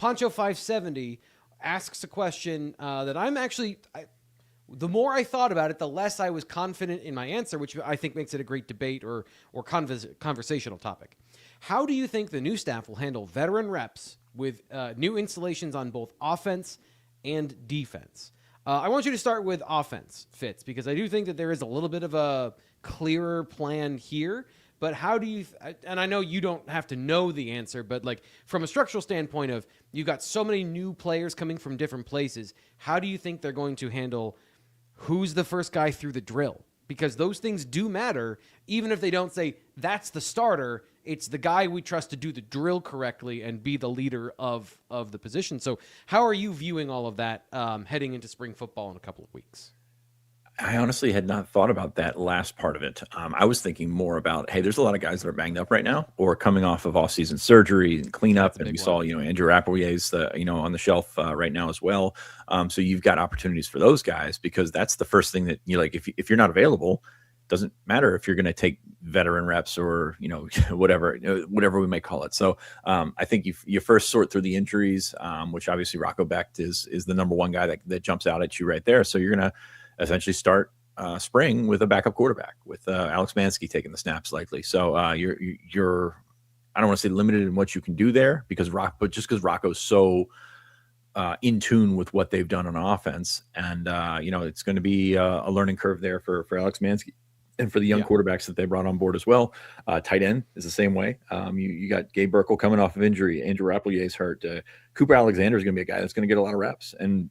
Poncho570 asks a question that I'm actually... the more I thought about it, the less I was confident in my answer, which I think makes it a great debate or conversational topic. How do you think the new staff will handle veteran reps with new installations on both offense and defense? I want you to start with offense, Fitz, because I do think that there is a little bit of a clearer plan here. But how do you, and I know you don't have to know the answer, but like from a structural standpoint of you've got so many new players coming from different places, how do you think they're going to handle who's the first guy through the drill? Because those things do matter, even if they don't say that's the starter. It's the guy we trust to do the drill correctly and be the leader of the position. So how are you viewing all of that heading into spring football in a couple of weeks? I honestly had not thought about that last part of it. I was thinking more about, hey, there's a lot of guys that are banged up right now or coming off of off-season surgery and cleanup. And we saw, Andrew Appley's, on the shelf right now as well. So you've got opportunities for those guys because that's the first thing that you like. If you're not available, doesn't matter if you're going to take veteran reps or, whatever we may call it. So I think you first sort through the injuries, which obviously Rocco Becht is the number one guy that jumps out at you right there. So you're going to essentially start spring with a backup quarterback with Alex Mansky taking the snaps likely. So you're I don't want to say limited in what you can do there because Rocco's so in tune with what they've done on offense. And, it's going to be a learning curve there for Alex Mansky and for the young quarterbacks that they brought on board as well. Tight end is the same way. You got Gabe Burkle coming off of injury. Andrew Rappelier's hurt. Cooper Alexander is going to be a guy that's going to get a lot of reps. And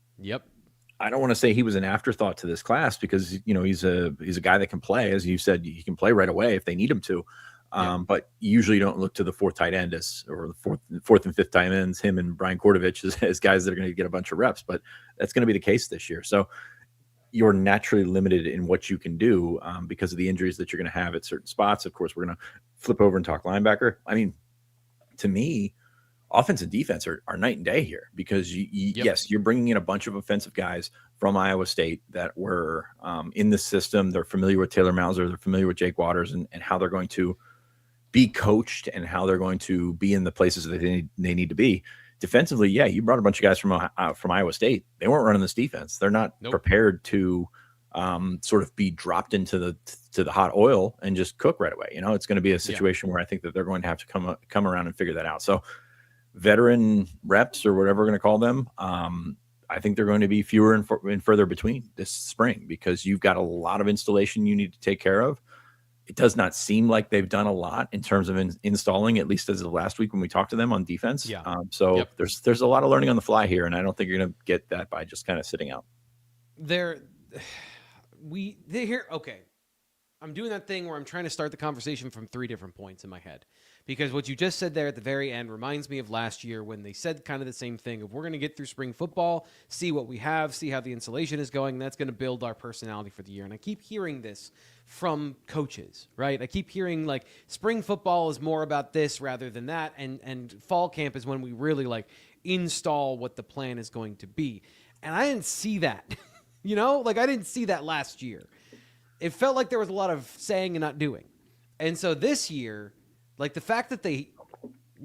I don't want to say he was an afterthought to this class because, he's a guy that can play. As you said, he can play right away if they need him to. But you usually don't look to the fourth tight end or the fourth and fifth tight ends, him and Brian Kordovich as guys that are going to get a bunch of reps. But that's going to be the case this year. So you're naturally limited in what you can do because of the injuries that you're going to have at certain spots. Of course, we're going to flip over and talk linebacker. I mean, to me, offense and defense are night and day here because yes, you're bringing in a bunch of offensive guys from Iowa State that were in the system. They're familiar with Taylor Mauser. They're familiar with Jake Waters and how they're going to be coached and how they're going to be in the places that they need to be. Defensively, you brought a bunch of guys from Iowa State. They weren't running this defense. They're not prepared to sort of be dropped into the hot oil and just cook right away. It's going to be a situation where I think that they're going to have to come around and figure that out. So veteran reps or whatever we're going to call them, I think they're going to be fewer and further between this spring because you've got a lot of installation you need to take care of. It does not seem like they've done a lot in terms of installing, at least as of last week when we talked to them on defense. There's a lot of learning on the fly here, and I don't think you're going to get that by just kind of sitting out. Okay. I'm doing that thing where I'm trying to start the conversation from three different points in my head. Because what you just said there at the very end reminds me of last year when they said kind of the same thing of we're going to get through spring football, see what we have, see how the installation is going. That's going to build our personality for the year. And I keep hearing this from coaches, right? I keep hearing like spring football is more about this rather than that. And fall camp is when we really like install what the plan is going to be. And I didn't see that, I didn't see that last year. It felt like there was a lot of saying and not doing. And so this year, like the fact that we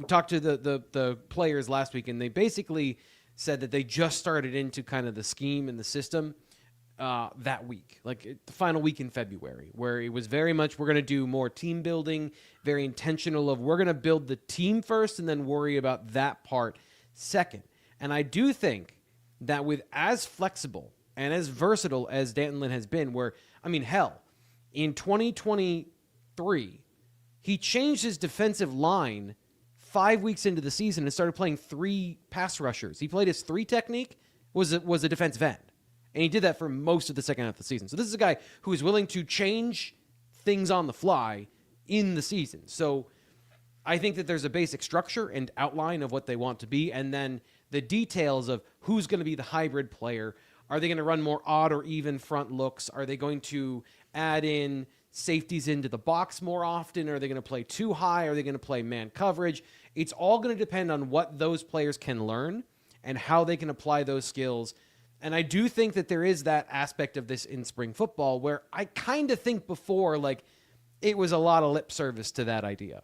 talked to the players last week and they basically said that they just started into kind of the scheme and the system that week, like the final week in February, where it was very much we're going to do more team building, very intentional of we're going to build the team first and then worry about that part second. And I do think that with as flexible and as versatile as D'Anton Lynn has been, in 2023, he changed his defensive line 5 weeks into the season and started playing three pass rushers. He played his three technique, was a defensive end. And he did that for most of the second half of the season. So this is a guy who is willing to change things on the fly in the season. So I think that there's a basic structure and outline of what they want to be. And then the details of who's going to be the hybrid player. Are they going to run more odd or even front looks? Are they going to add in safeties into the box more often? Are they going to play too high? Are they going to play man coverage? It's all going to depend on what those players can learn and how they can apply those skills. And I do think that there is that aspect of this in spring football where I kind of think before, like, it was a lot of lip service to that idea.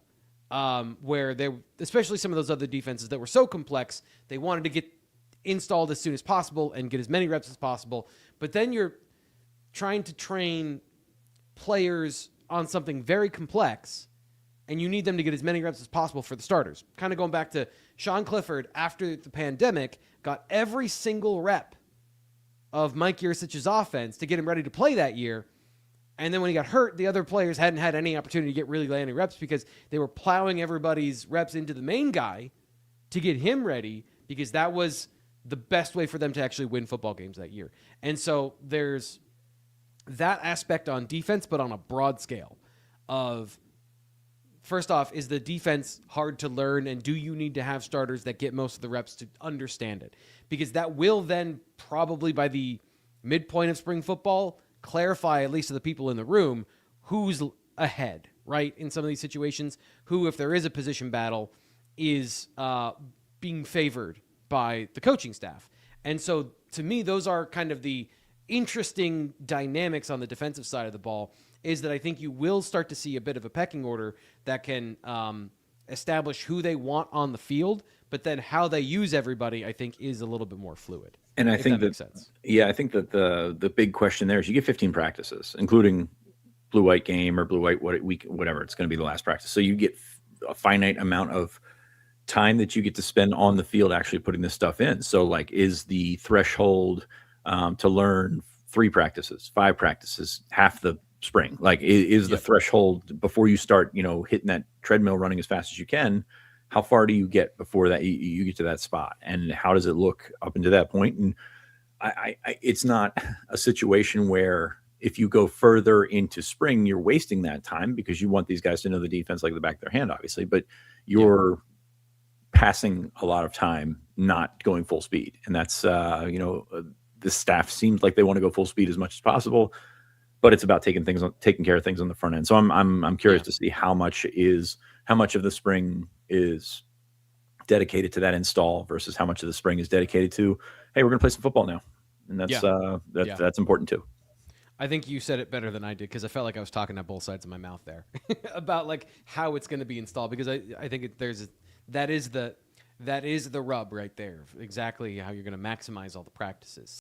where they, especially some of those other defenses that were so complex, they wanted to get installed as soon as possible and get as many reps as possible. But then you're trying to train players on something very complex, and you need them to get as many reps as possible for the starters. Kind of going back to Sean Clifford after the pandemic, got every single rep of Mike Yurcich's offense to get him ready to play that year. And then when he got hurt, the other players hadn't had any opportunity to get really landing reps because they were plowing everybody's reps into the main guy to get him ready, because that was the best way for them to actually win football games that year. And so there's that aspect on defense, but on a broad scale of, first off, is the defense hard to learn, and do you need to have starters that get most of the reps to understand it? Because that will then probably by the midpoint of spring football clarify, at least to the people in the room, who's ahead, right? In some of these situations, who, if there is a position battle, is being favored by the coaching staff. And so to me, those are kind of the interesting dynamics on the defensive side of the ball, is that I think you will start to see a bit of a pecking order that can establish who they want on the field, but then how they use everybody, I think, is a little bit more fluid. And I think that makes sense. Yeah, I think that the big question there is you get 15 practices, including blue-white game or blue-white week, whatever. It's going to be the last practice. So you get a finite amount of time that you get to spend on the field actually putting this stuff in. So, like, is the threshold to learn 3 practices, 5 practices, half the spring? Like, is the threshold before you start, hitting that treadmill running as fast as you can? How far do you get before that you get to that spot, and how does it look up into that point? And it's not a situation where if you go further into spring, you're wasting that time because you want these guys to know the defense like the back of their hand, obviously, but you're passing a lot of time not going full speed. And that's, the staff seems like they want to go full speed as much as possible, but it's about taking care of things on the front end. So I'm curious to see how much of the spring is dedicated to that install versus how much of the spring is dedicated to, hey, we're going to play some football now. And that's important too. I think you said it better than I did, because I felt like I was talking at both sides of my mouth there about like how it's going to be installed, because I think that is the rub right there, exactly how you're going to maximize all the practices.